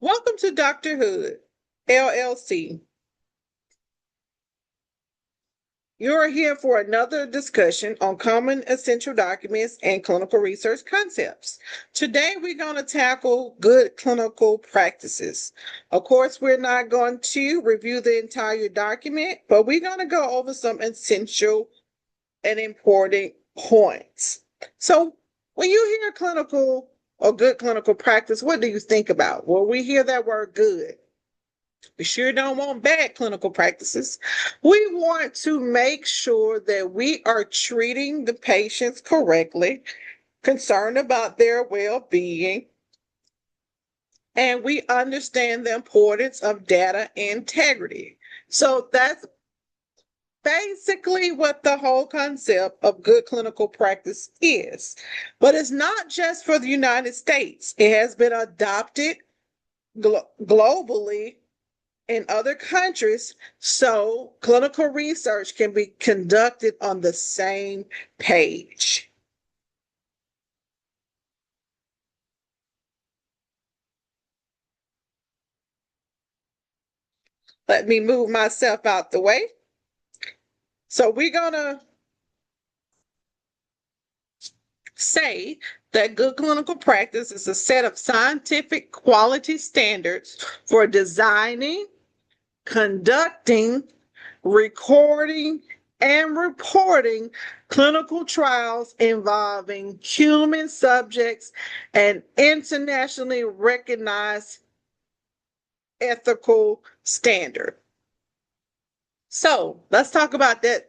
Welcome to Dr. Hood, LLC. You're here for another discussion on common essential documents and clinical research concepts. Today, we're going to tackle good clinical practices. Of course, we're not going to review the entire document, but we're going to go over some essential and important points. So, when you hear clinical or good clinical practice, what do you think about? Well, we hear that word good. We sure don't want bad clinical practices. We want to make sure that we are treating the patients correctly, concerned about their well being, and we understand the importance of data integrity. So that's basically what the whole concept of good clinical practice is. But it's not just for the United States, it has been adopted globally in other countries, so clinical research can be conducted on the same page. Let me move myself out the way. So we're going to say that good clinical practice is a set of scientific quality standards for designing, conducting, recording, and reporting clinical trials involving human subjects and internationally recognized ethical standard. So let's talk about that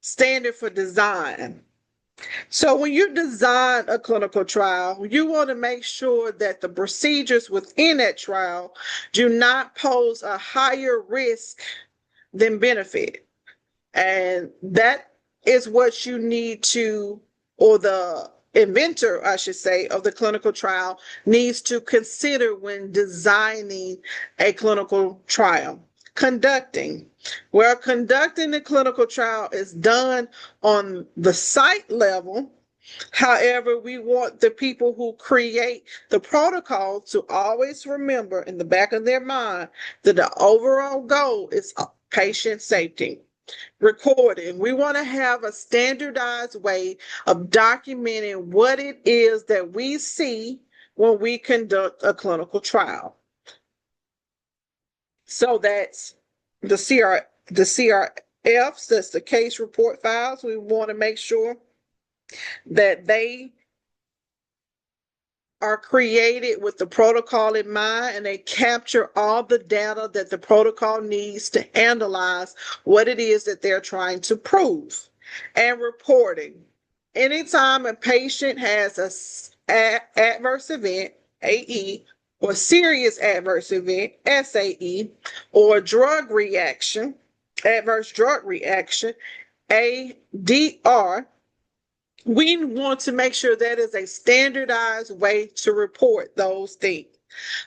standard for design. So when you design a clinical trial, you want to make sure that the procedures within that trial do not pose a higher risk than benefit. And that is what you need to, or the inventor, I should say, of the clinical trial needs to consider when designing a clinical trial. Conducting. Well, conducting the clinical trial is done on the site level. However, we want the people who create the protocol to always remember in the back of their mind that the overall goal is patient safety. Recording. We want to have a standardized way of documenting what it is that we see when we conduct a clinical trial. So that's the CRFs, that's the case report files. We want to make sure that they are created with the protocol in mind and they capture all the data that the protocol needs to analyze what it is that they're trying to prove. And reporting. Anytime a patient has a adverse event, AE, or serious adverse event, SAE, or drug reaction, adverse drug reaction, ADR, we want to make sure that is a standardized way to report those things.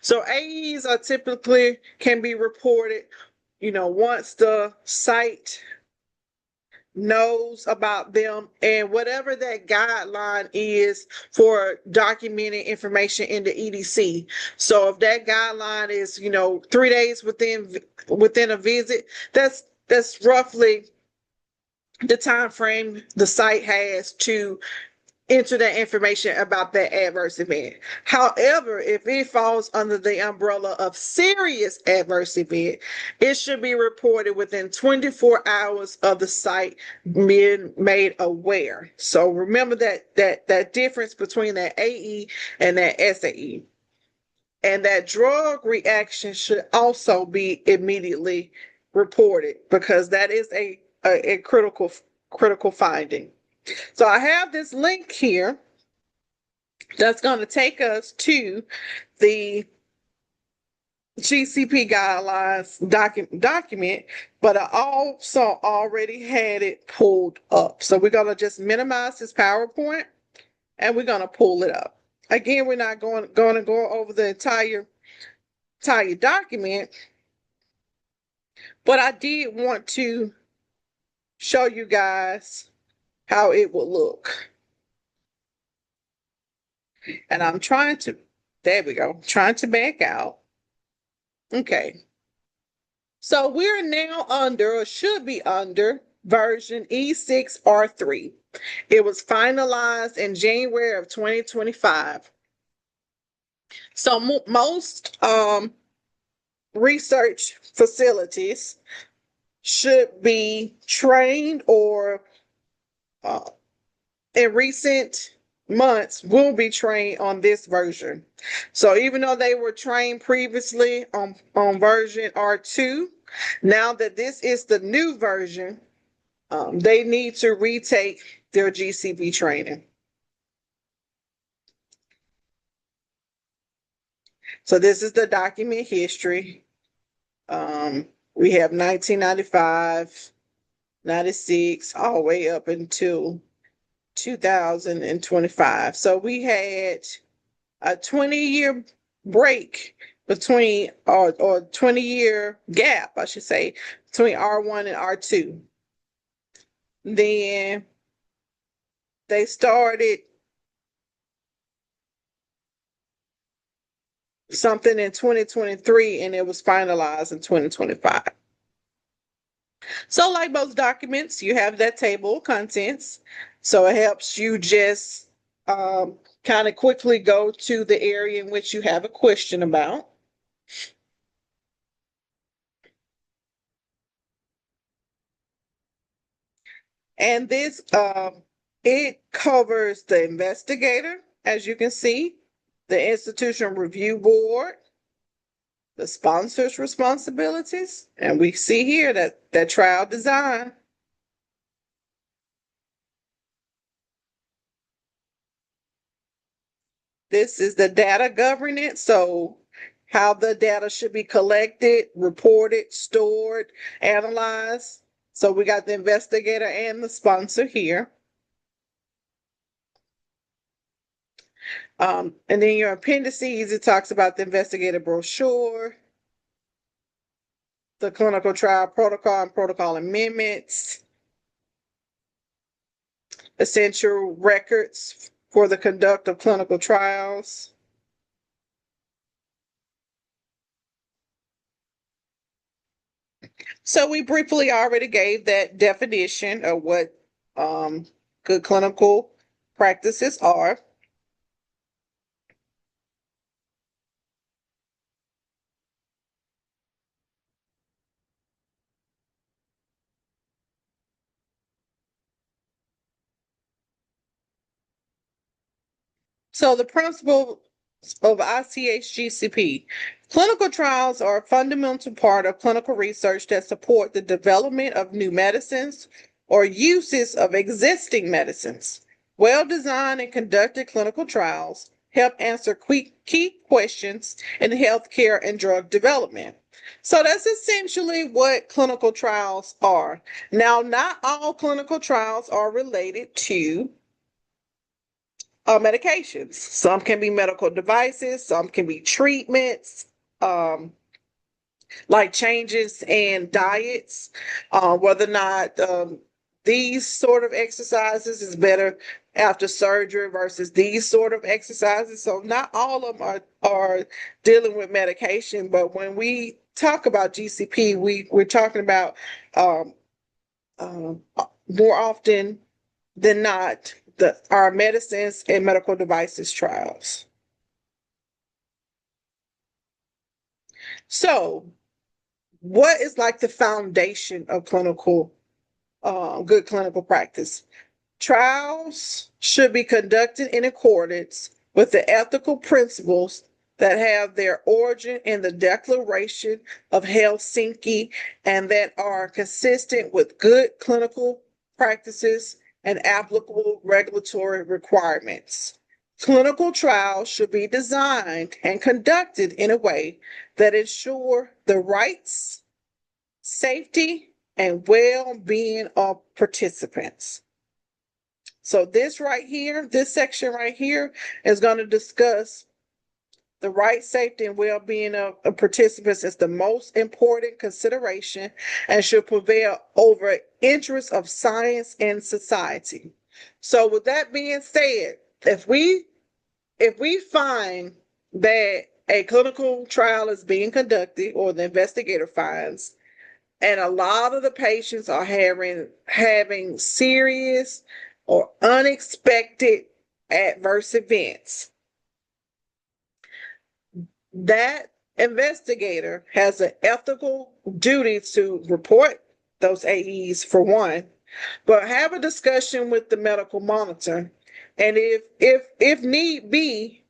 So AEs are typically can be reported, once the site knows about them and whatever that guideline is for documenting information in the EDC. So if that guideline is, 3 days within a visit, that's roughly the time frame the site has to enter that information about that adverse event. However, if it falls under the umbrella of serious adverse event, it should be reported within 24 hours of the site being made aware. So remember that difference between that AE and that SAE. And that drug reaction should also be immediately reported because that is a critical finding. So I have this link here that's going to take us to the GCP guidelines document, but I also already had it pulled up. So we're going to just minimize this PowerPoint and we're going to pull it up. Again, we're not going to go over the entire document, but I did want to show you guys how it will look. And I'm trying to There we go. Trying to back out. Okay. So we're now under, or should be under, version E6R3. It was finalized in January of 2025. So most research facilities should be trained or uh, in recent months will be trained on this version. So even though they were trained previously on version R2, now that this is the new version, they need to retake their GCP training. So this is the document history. We have 1995, 96, all the way up until 2025. So we had a 20-year break between, or 20-year gap, I should say, between R1 and R2. Then they started something in 2023 and it was finalized in 2025. So like most documents, you have that table of contents. So it helps you just kind of quickly go to the area in which you have a question about. And this, it covers the investigator, as you can see, the institution review board, the sponsor's responsibilities, and we see here that trial design. This is the data governance, so how the data should be collected, reported, stored, analyzed. So we got the investigator and the sponsor here. And then your appendices, it talks about the investigator brochure, the clinical trial protocol and protocol amendments, essential records for the conduct of clinical trials. So we briefly already gave that definition of what good clinical practices are. So the principle of ICH-GCP. Clinical trials are a fundamental part of clinical research that support the development of new medicines or uses of existing medicines. Well-designed and conducted clinical trials help answer key questions in healthcare and drug development. So that's essentially what clinical trials are. Now, not all clinical trials are related to medications. Some can be medical devices, some can be treatments, like changes in diets, whether or not these sort of exercises is better after surgery versus these sort of exercises. So not all of them are dealing with medication, but when we talk about GCP, we're talking about um, more often than not our medicines and medical devices trials. So, what is like the foundation of good clinical practice? Trials should be conducted in accordance with the ethical principles that have their origin in the Declaration of Helsinki and that are consistent with good clinical practices and applicable regulatory requirements. Clinical trials should be designed and conducted in a way that ensure the rights, safety, and well-being of participants. So this right here, this section right here is going to discuss the right, safety, and well-being of participants is the most important consideration and should prevail over interests of science and society. So with that being said, if we find that a clinical trial is being conducted, or the investigator finds, and a lot of the patients are having serious or unexpected adverse events, that investigator has an ethical duty to report those AEs for one, but have a discussion with the medical monitor, and if need be,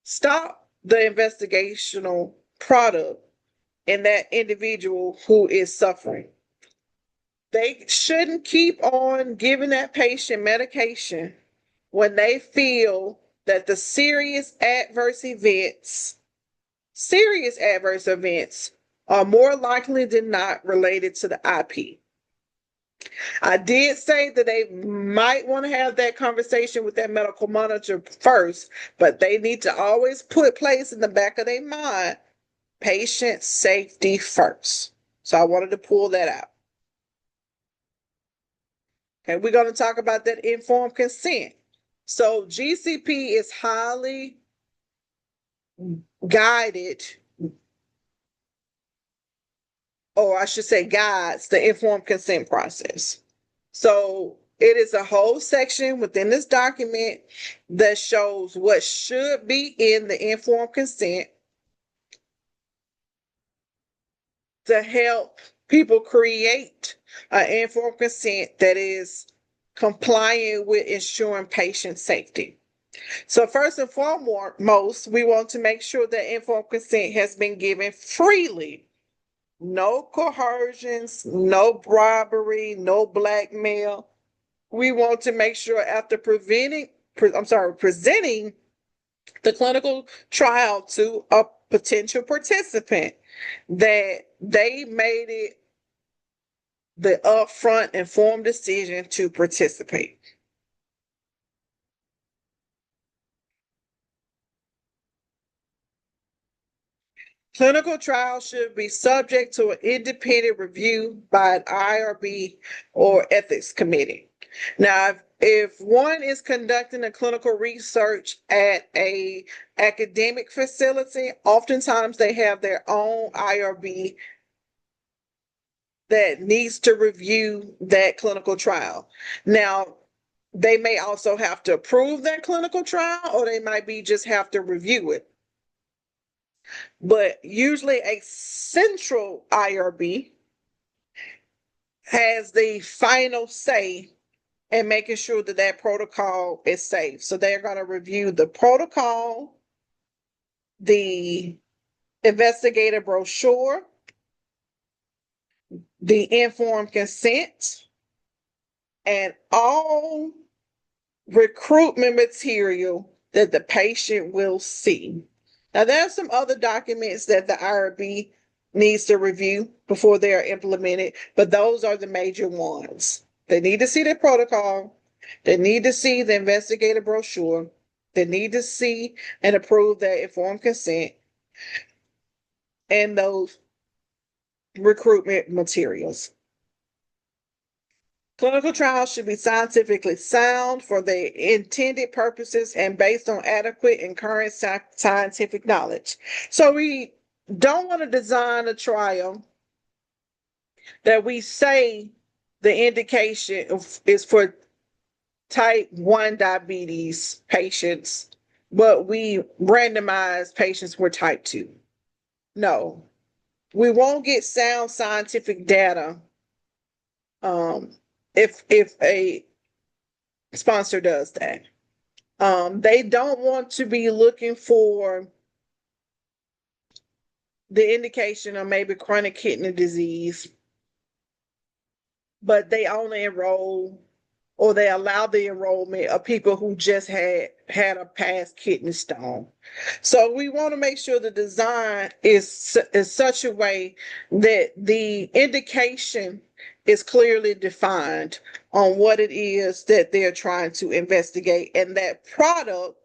stop the investigational product in that individual who is suffering. They shouldn't keep on giving that patient medication when they feel that the serious adverse events are more likely than not related to the IP. I did say that they might want to have that conversation with that medical monitor first, but they need to always place in the back of their mind patient safety first. So I wanted to pull that out. Okay, we're going to talk about that informed consent. So GCP is highly guided, or I should say guides the informed consent process. So it is a whole section within this document that shows what should be in the informed consent to help people create an informed consent that is compliant with ensuring patient safety. So first and foremost, we want to make sure that informed consent has been given freely. No coercions, no bribery, no blackmail. We want to make sure after presenting the clinical trial to a potential participant that they made it the upfront informed decision to participate. Clinical trials should be subject to an independent review by an IRB or ethics committee. Now, if one is conducting a clinical research at a academic facility, oftentimes they have their own IRB that needs to review that clinical trial. Now, they may also have to approve that clinical trial, or they might just have to review it. But usually a central IRB has the final say in making sure that that protocol is safe. So they're going to review the protocol, the investigator brochure, the informed consent, and all recruitment material that the patient will see. Now, there are some other documents that the IRB needs to review before they are implemented, but those are the major ones. They need to see the protocol. They need to see the investigator brochure. They need to see and approve their informed consent and those recruitment materials. Clinical trials should be scientifically sound for their intended purposes and based on adequate and current scientific knowledge. So we don't want to design a trial that we say the indication is for type 1 diabetes patients, but we randomize patients for type 2. No, we won't get sound scientific data if a sponsor does that. They don't want to be looking for the indication of maybe chronic kidney disease, but they only enroll, or they allow the enrollment of people who just had a past kidney stone. So we want to make sure the design is such a way that the indication is clearly defined on what it is that they're trying to investigate, and that product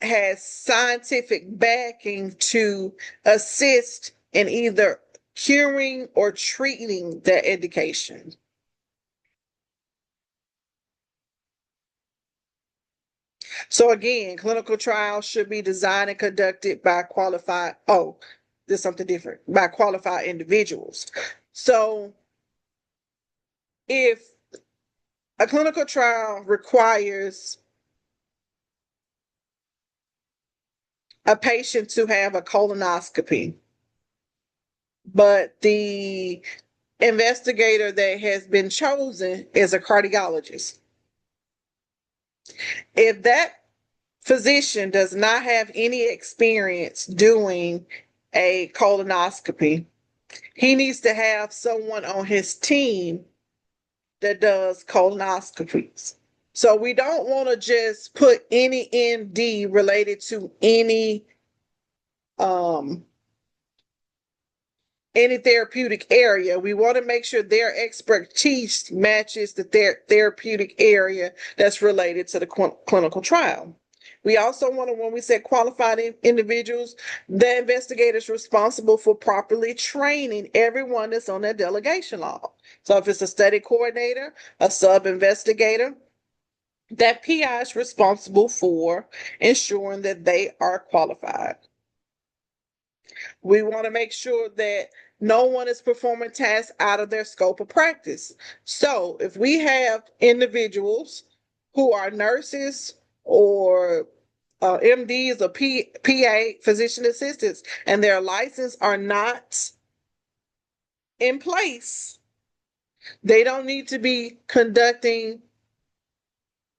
has scientific backing to assist in either curing or treating that indication. So again, clinical trials should be designed and conducted by qualified, oh, there's something different, by qualified individuals. So if a clinical trial requires a patient to have a colonoscopy, but the investigator that has been chosen is a cardiologist. If that physician does not have any experience doing a colonoscopy, he needs to have someone on his team that does colonoscopies. So we don't want to just put any MD related to um any therapeutic area. We want to make sure their expertise matches the therapeutic area that's related to the clinical trial. We also want to, when we say qualified individuals, the investigators responsible for properly training everyone that's on that delegation log. So if it's a study coordinator, a sub investigator, that PI is responsible for ensuring that they are qualified. We want to make sure that no one is performing tasks out of their scope of practice. So if we have individuals who are nurses or MDs or PA, physician assistants, and their license are not in place, they don't need to be conducting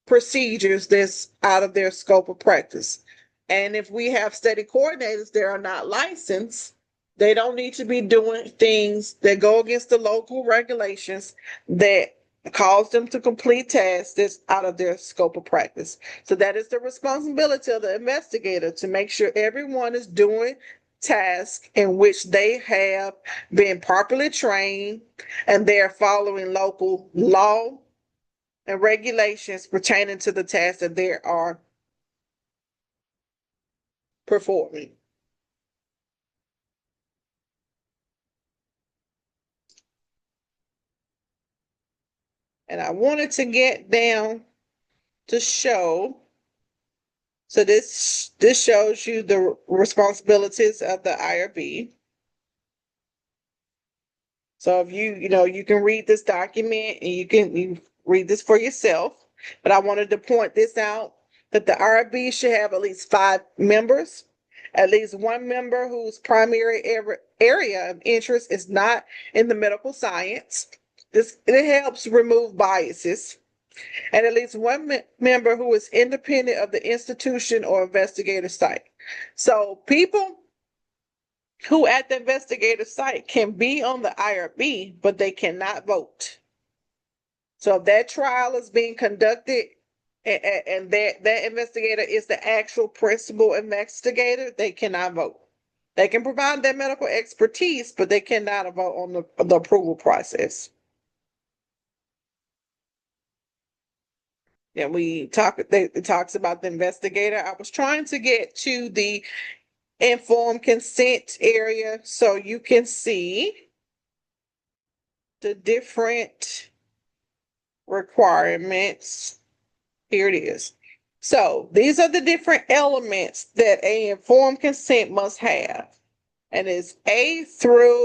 procedures that's out of their scope of practice. And if we have study coordinators that are not licensed, they don't need to be doing things that go against the local regulations that cause them to complete tasks that's out of their scope of practice. So that is the responsibility of the investigator to make sure everyone is doing tasks in which they have been properly trained and they're following local law and regulations pertaining to the tasks that they are performing. And I wanted to get down to show. So this shows you the responsibilities of the IRB. So if you can read this document and you read this for yourself. But I wanted to point this out that the IRB should have at least 5 members, at least one member whose primary area of interest is not in the medical science. It helps remove biases, and at least one member who is independent of the institution or investigator site. So people who at the investigator site can be on the IRB, but they cannot vote. So if that trial is being conducted and that investigator is the actual principal investigator, they cannot vote. They can provide their medical expertise, but they cannot vote on the approval process. And it talks about the investigator. I was trying to get to the informed consent area so you can see the different requirements. Here it is. So these are the different elements that a informed consent must have. And it's A through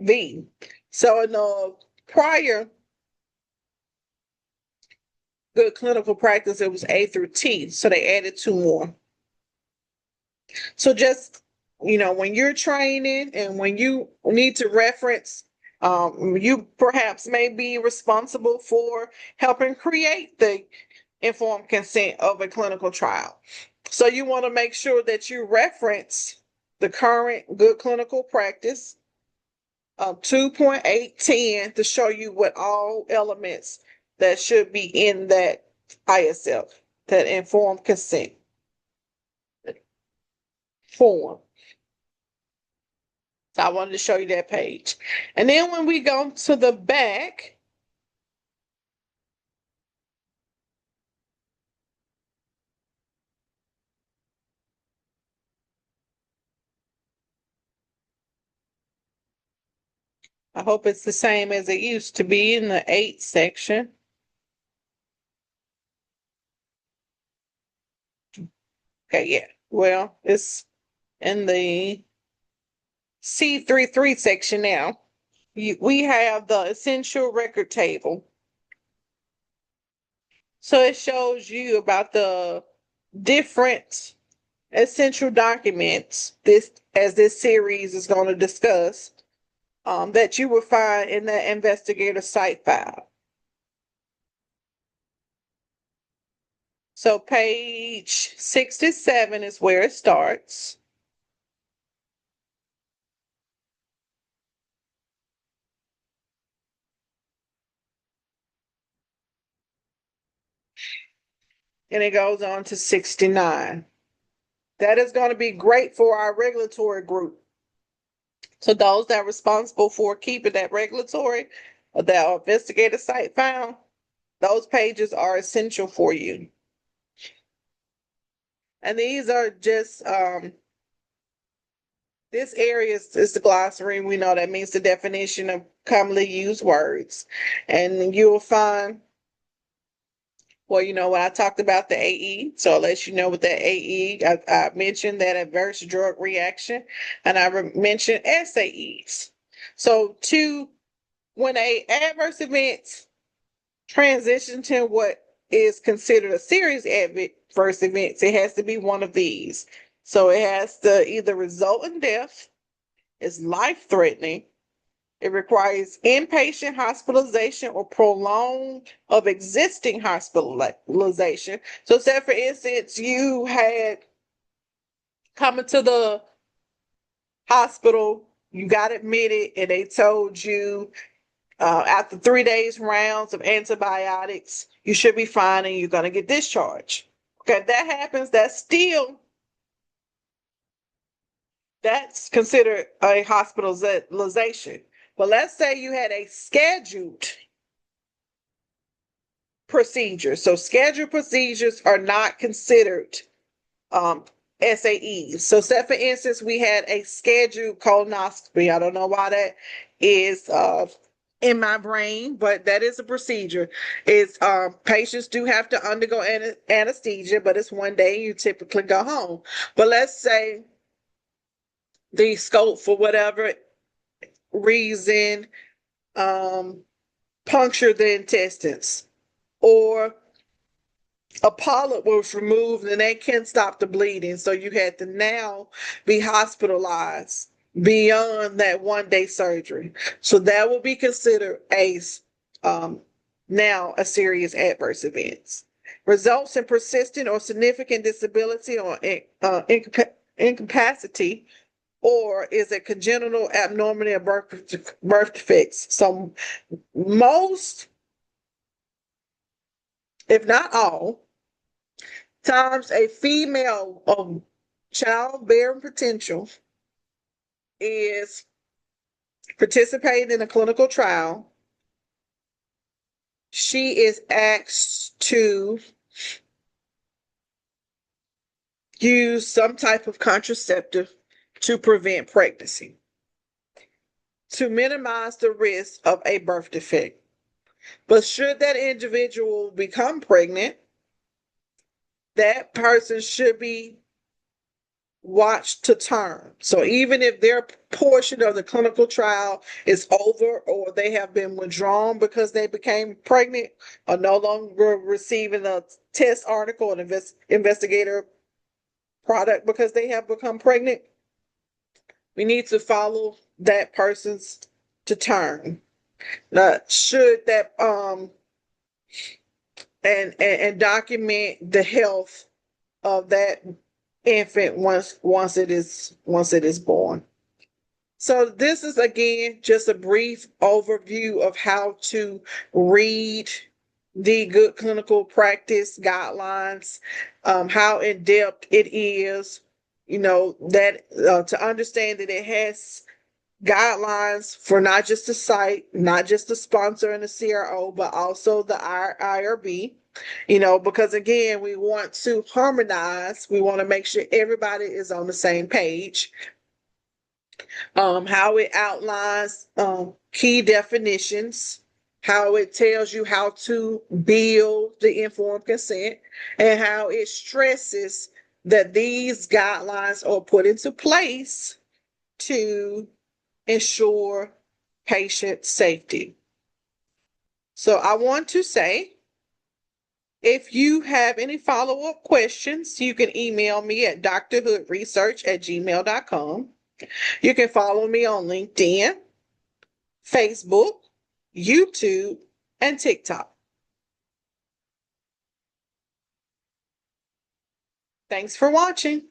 V. So in the prior good clinical practice, it was A through T. So they added 2 more. So just, when you're training and when you need to reference, you perhaps may be responsible for helping create the informed consent of a clinical trial. So you want to make sure that you reference the current good clinical practice of 2.810 to show you what all elements that should be in that ISF, that informed consent form. So I wanted to show you that page. And then when we go to the back, I hope it's the same as it used to be in the 8 section. Okay, yeah. Well, it's in the C33 section now. We have the essential record table. So it shows you about the different essential documents this series is going to discuss that you will find in the investigator site file. So page 67 is where it starts. And it goes on to 69. That is going to be great for our regulatory group. So those that are responsible for keeping that regulatory or that investigator site file, those pages are essential for you. And these are just this area is the glossary. We know that means the definition of commonly used words. And you'll find, well, when I talked about the AE, so I'll let you know what that AE, I mentioned that adverse drug reaction, and I mentioned SAEs. So when a adverse event transition to what is considered a serious adverse event, it has to be one of these. So it has to either result in death, is life-threatening, it requires inpatient hospitalization or prolonged of existing hospitalization. So say, for instance, you had come into the hospital, you got admitted, and they told you after 3 days rounds of antibiotics, you should be fine and you're going to get discharged. Okay, if that happens, that's considered a hospitalization. But let's say you had a scheduled procedure. So scheduled procedures are not considered SAEs. So say for instance, we had a scheduled colonoscopy. I don't know why that is in my brain, but that is a procedure. It's patients do have to undergo anesthesia, but it's one day you typically go home. But let's say the scope, for whatever reason, puncture the intestines, or a polyp was removed and they can't stop the bleeding. So you had to now be hospitalized beyond that 1 day surgery. So that will be considered um, now a serious adverse event. Results in persistent or significant disability or incapacity, or is a congenital abnormality or birth defects. So most, if not all, times a female of childbearing potential is participating in a clinical trial, she is asked to use some type of contraceptive to prevent pregnancy, to minimize the risk of a birth defect. But should that individual become pregnant, that person should be watched to term. So even if their portion of the clinical trial is over or they have been withdrawn because they became pregnant or no longer receiving a test article, an investigator product because they have become pregnant, we need to follow that person's to term. Should that and document the health of that infant once it is born. So this is again just a brief overview of how to read the good clinical practice guidelines, how in depth it is, that to understand that it has guidelines for not just the site, not just the sponsor and the CRO, but also the IRB. Because again, we want to harmonize. We want to make sure everybody is on the same page. How it outlines key definitions, how it tells you how to build the informed consent, and how it stresses that these guidelines are put into place to ensure patient safety. So I want to say, if you have any follow-up questions, you can email me at drhoodresearch@gmail.com. You can follow me on LinkedIn, Facebook, YouTube, and TikTok. Thanks for watching.